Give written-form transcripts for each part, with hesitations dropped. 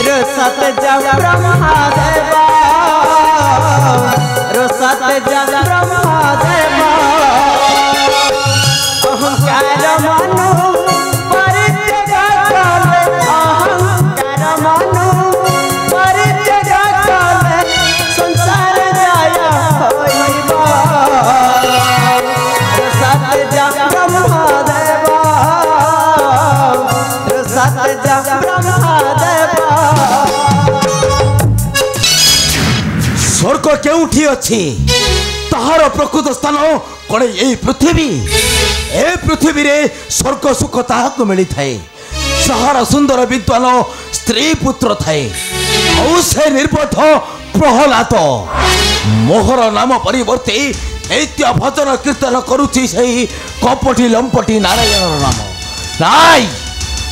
रोसत जब ब्रह्मदेवा रोसत जब ब्रह्मदेवा अहंकार मनु परित्यज कले अहंकार मनु परित्यज कले संसार जय होइबा रोसत जब ब्रह्मदेवा रोसत जब ब्रह्मदेवा। स्वर्ग केउठी अछि ताहार प्रकृत स्थान कणे यही पृथ्वी ए पृथ्वी रे स्वर्ग सुख ताहाको मिली थाए सहारा सुंदर विद्वान स्त्री पुत्र थाए औ से निर्बोध प्रहलाद मोहर नाम परिवर्ते नित्य भजन कीर्तन करुछि सही कपटी लंपटी नारायण नाम नाई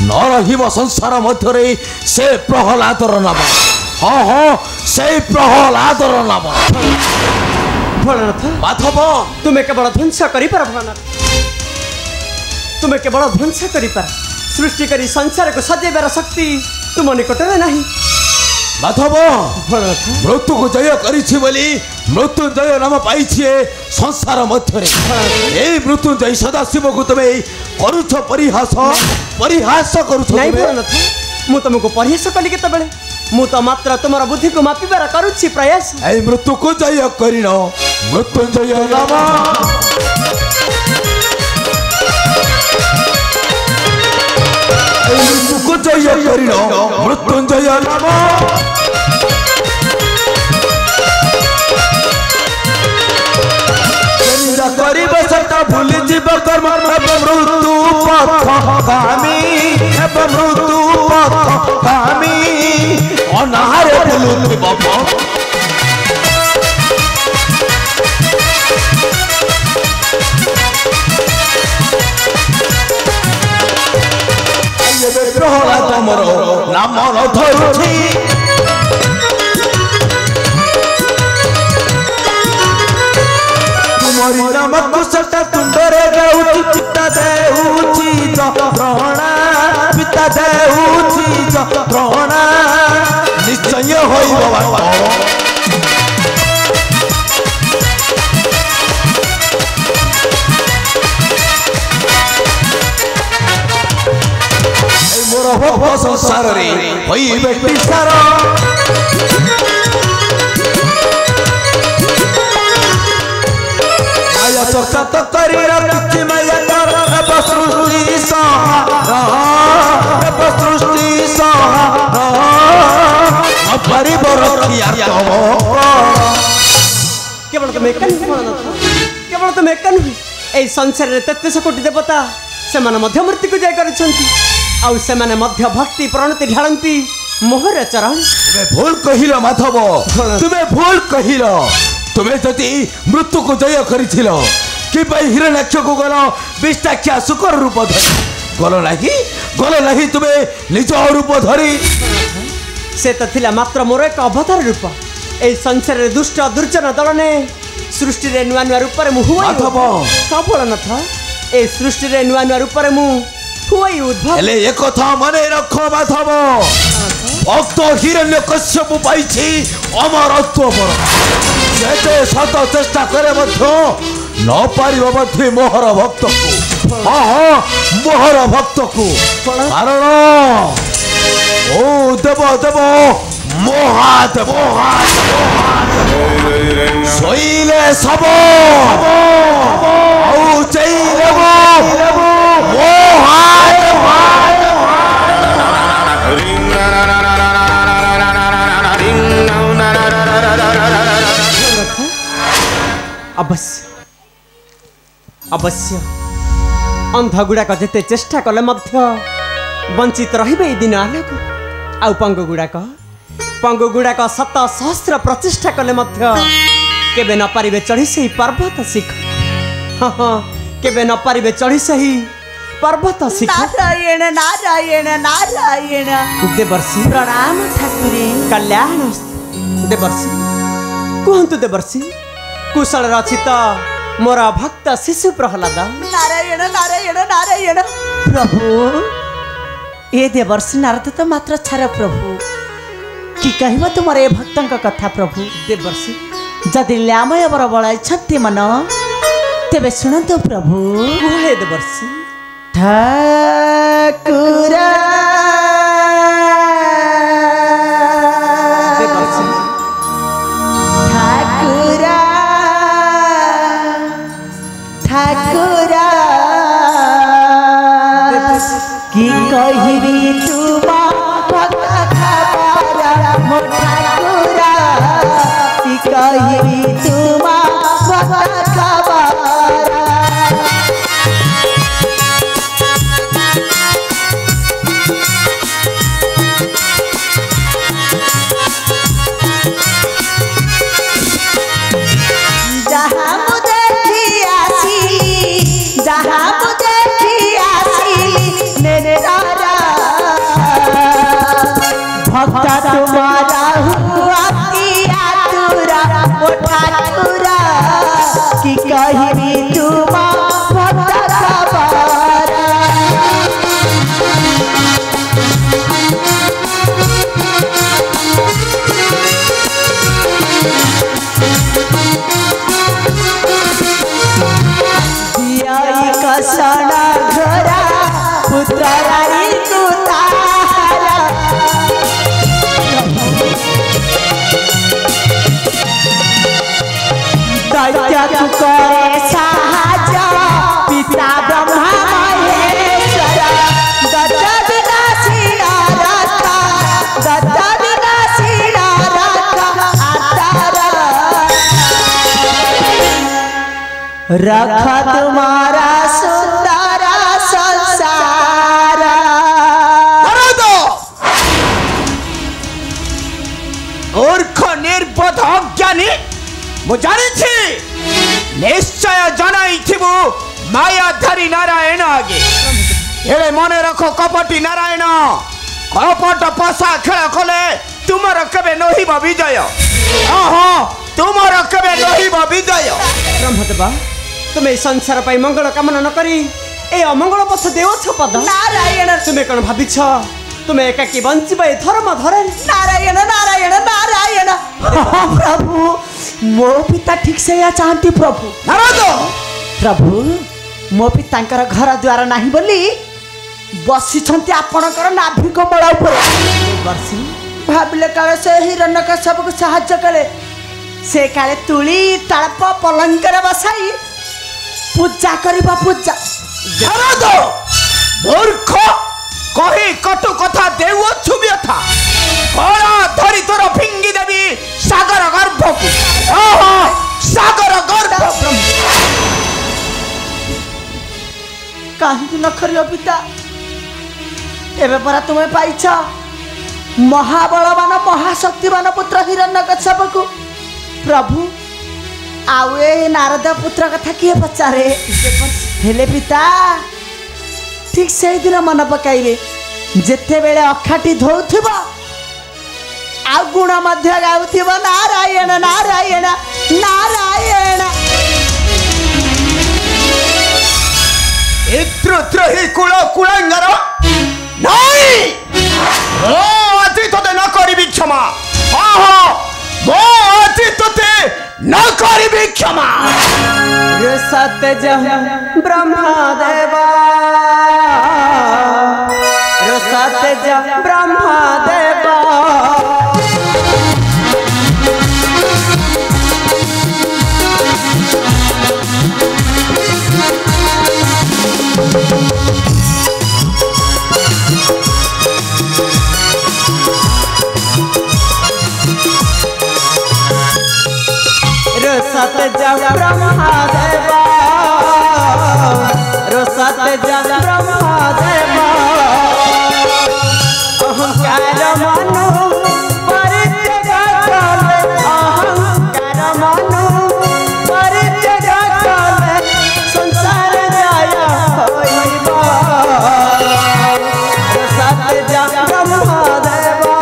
न रहिब संसार मध्यरे से प्रहलादर नाम हाँ हाँ से प्रहलादर नाम। भोलानाथ माधव तुम्हें केवल ध्वंस करि पार भोलानाथ तुम्हें केवल ध्वंस करि पार सृष्टि करी संसार को सजेबार शक्ति तुम निकट में नहीं माधव भोलानाथ मृत्यु को जय करिछि बोली मृत्युंजय नाम पाइछे संसार मध्यरे ए मृत्युंजय सदाशिव को तमे करुछ परिहास परिहास करुछ नहीं भोलानाथ मु तुमको परिहास कली केते बेले मु तो मात्र तुमर बुद्धि को मापिबार करूछि प्रयास ए मृत्यु को जय करिनो मृत्युंजय नाम ए मृत्यु को जय करिनो मृत्युंजय नाम करीब सटा भूल जीव कर्म मृत्यु पथगामी मृत्यु पथगामी अनाहार बुलुति बाबा प्रहलाद मोर नाम न धरुछि तुमरी नाम कुशटा तुंडरे गाउछि पिता देउछि जत्रणा पिता देउछि जत्रणा निश्चय होइब बाबा ए मोर भव संसार रे होइबे तिसार चर्चा तो करी रखी मैया सृष्टि सृष्टि केवल तुम एक केवल तुम एक ए संसार रे 33 कोटी देवता से मध्य मूर्ति को जय करछंती आउ से मध्य भक्ति प्रणति ढालंती मोहर चरण तुम्हें भूल कहिलो माधव तुम्हें भूल कहिलो तुम्हें जदि मृत्यु को जय करिथिलो कि हिरण्याक्ष को गल विष्टाख्या शुकर रूप धरी गल नहीं तुम्हें निज रूप धरी से तो थिला मात्र मोर एक अवतार रूप ए संसार रे दुष्ट दुर्जन दल ने सृष्टि रे नुआ नुआ रूप रे मु हुई माधव सफल न था ए सृष्टि रे नुआ नुआ रूप रे मु हुई उद्भव एले एक कथा मने रखो माधव भक्त हिरण्यकश्यप पाइछि अमरत्व पर जेते शत चेष्टा करे मध्य न पारिबो मध्य मोहर भक्त को हाँ हाँ मोहर भक्त को कारण ओ देव देव मोहादेव सोइले सब औ चैले अवश्य अवश्य अंध गुड़ाक जिते चेष्टा कले मध्य वंचित रहिबे दिन आलोक आउ पंगु गुड़ाक शत सहस्र प्रचेष्टा कले मध्य केबे न पारिबे चढ़ी सही पर्वत शिख हाँ हाँ केबे न पारिबे चढ़ी सही पर्वत शिख नारायण नारायण नारायण देवर्षि प्रणाम ठाकुरे कल्याण देवर्षि कहतु देवर्षि कुशल रचित मोर भक्त शिशु प्रहलाद नारायण नारायण नारायण प्रभु ए देवर्षि नारद तो मात्र छार प्रभु कि कहब तुमर ए भक्तों कथा प्रभु देवर्षि जदि ल्यामय बर बड़ाई छत्ती मन तेबे शुणु प्रभु कुहे देवर्षि ठाकुरा देवर्षि ठाकुरा ठाकुरा कि कहिबी तुमा भक्त खबरा मो ठाकुरा कि कहिबी तुमा भक्त खबरा भक्ता तुम्हारा हुआ किया तुरा ओ ठाकुरा कि कहिबी तुमा भक्त खबरा दियाई कसना घरा पुत्राई तुतारा दैत्य तू करे साहाଯ୍य पिता ब्रह्मा महेश्वर दत्त विनाशी नारद दत्त विनाशी नारद आतारा रख तुम्हारा सुंदर संसार मूर्ख निर्बोध अज्ञानी मु जानी निश्चय जनाई मायाधारी नारायण आगे एले मने रखो कपटी नारायण कपट पशा खेल कले तुमर केबे नहिब विजय तुमर केबे नहिब विजय ब्रह्मदेवा तुम्हें संसार पाई मंगल कामना न करी ए अमंगल पथ देवछ पद नारायण तुम्हें कौन भाविछ तुम्हें एकाकी बंचिब ए धर्म धरे नारायण नारायण नारायण प्रभु मो पिता ठीक से या चाहती प्रभु नारद प्रभु मो पितांकर घर द्वार नाही बोली बसी छंती आपणकर नाभि कमल ऊपर वर्षी भाबिले काले से हिरण्यकश्यप को सहाय्य कले से काले तुली तळप पलंकर बसाई पूजा करबा पूजा नारद मूर्ख कही कटु कथा देव छुबियथा कणा धरी तोर फिंगी देवी सागर गर्भ को सागर गर्भ काहे न करियो पिता एबे परा तुम्हें पाइछ महाबलवान महाशक्तिवान पुत्र हिरण्यकश्यप को प्रभु आउ ए नारद पुत्र कथा किए पचारे हेले पिता ठीक से दिन मन पकाइले जेते बेले अखाटी धोउथिबो आ गुण मध्य गाउथिबो नारायण नारायण नारायण इत्रहि कुल कुलांगर नहीं ओ अति तोते न करिबि क्षमा मो अति तोते न करिबि क्षमा सत्य ब्रह्मदेवा सत्य ब्रह्मदेवा सत्य ब्रह्मदेवा सत्य ब्रह्मदेवा अहंकार मनु परित्यज अहंकार मनु परित्यज संसार जय होइबा सत्य ब्रह्मदेवा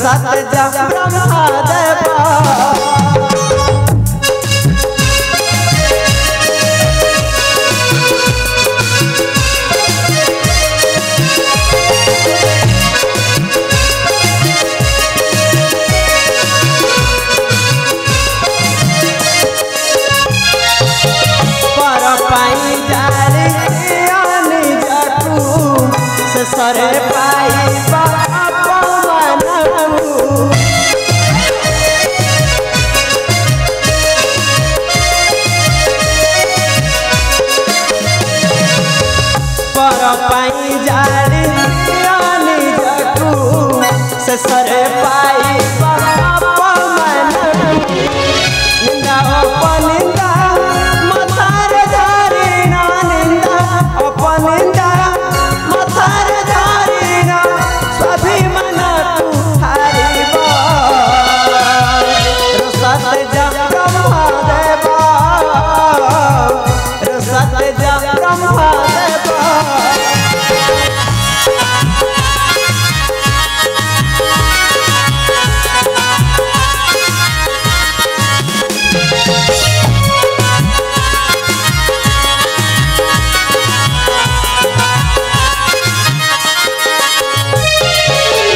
सत्य ब्रह्मदेवा पाइबा अपमानहु पर पाई जारी निजकु शेषरे पाइबा अपमानहु निंदा अपनिंदा मथारे धारी ना निंदा अपनिंदा मथारे धारी ना स्वाभिमान तू हारिबा रसत जा ब्रह्मदेवा रसत जा ब्रह्मदेवा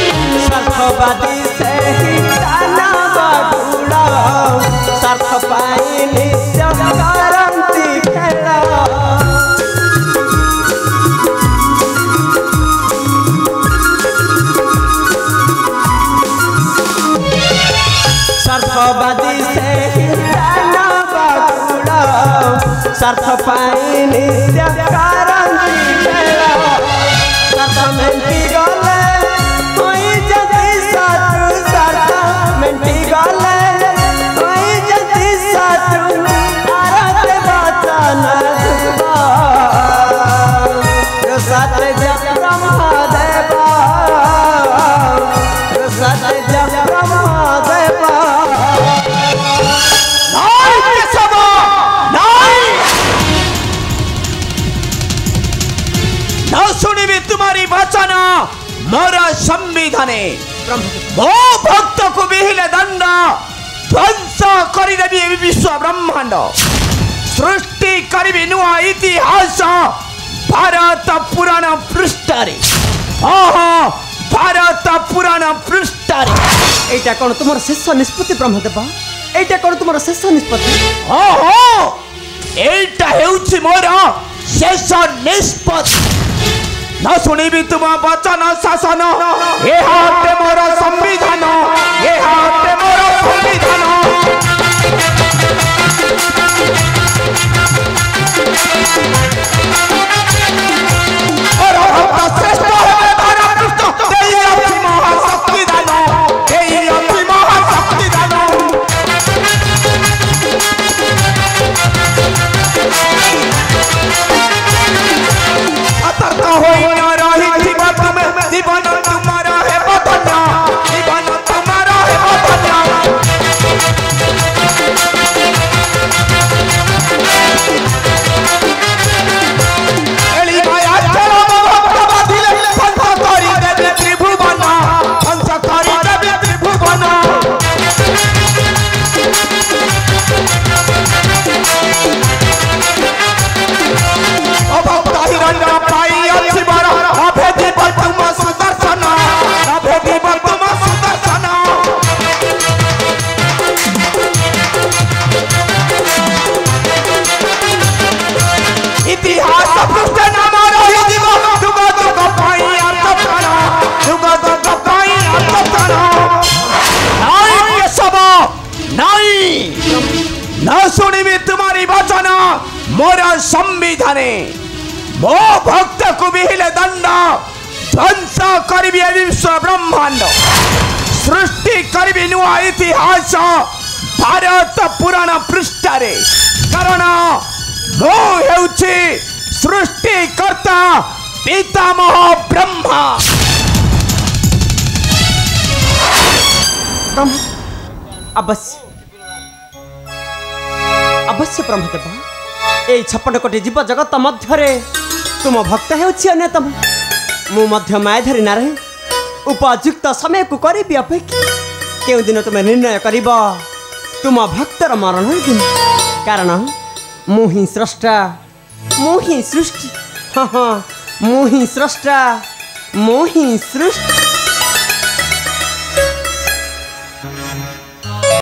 स्वार्थवादी से ही ताना बगुड़ा स्वार्थ पाई नित्य करंती खेला स्वार्थवादी से ही ताना बगुड़ा स्वार्थ पाई नित्य करंती खेला स्वार्थ मेंटी गले कोई जदी शत्रु स्वार्थ मेंटी गले कोई जदी शत्रु आरत वचन दुबा रसत जब ब्रह्मदेवा रसत जब ब्रह्मदेवा नाई केशव नाई न सुनिबी तुम्हारी वचन मोर संविधाने मो भक्त को विहिले दंड ध्वंस करिदेबी ए विश्व ब्रह्मांड सृष्टि करिबी नुआ इतिहास भारत पुराण पृष्ठारे भारत पुराण पृष्ठारे एटा कोन तुमर शेष निष्पत्ति ब्रह्मदेवा एटा कोन तुमर शेष निष्पत्ति एटा हेउछि मोर शेष निष्पत्ति न शुणिबी तुम वचन शासन ए हाते मोर संविधान ए हाते मोर संविधान और भक्त श्रेष्ठ हेबे तारा कृष्ण देई अति महाशक्ति दान देई अति महाशक्ति दान अतर्क होई न रही जीवन तुम्हारा है बदना जीवन तुम्हारा है बदना एली माया चलो भक्त बाधिले पंथ करी देबे त्रिभुवन पंथ करी देबे त्रिभुवन भक्त हिरण्य पाई अछि बर अभेदी तुम सुदर्शन अभेदी तुम सुदर्शन इतिहास पृष्ठ नाम रही जीव दुग दुग पाई अर्थप्राण दुग दुग पाई अर्थप्राण नाई केशव नाई न शुणिबी तुम्हारी वचन मोर संविधाने मो भक्त को विहिले दंड ध्वंस करिबी ए विश्व ब्रह्मांड सृष्टि करिबी नुआ इतिहास भारत पुराण पृष्ठारे कारण मो हेउछि सृष्टिकर्ता पितामह ब्रह्मा अवश्य अवश्य ब्रह्मदेवा ए 56 कोटी जीव जगत मध्य तुम भक्त हेउछि अन्यतम मु मध्य मायाधारी नारायण उपयुक्त समय को करी अपेक्षा केउ दिन तुम निर्णय करिब तुम भक्तर मरण दिन कारण मु ही स्रष्टा मु ही सृष्टि मु ही स्रष्टा मु ही सृष्टि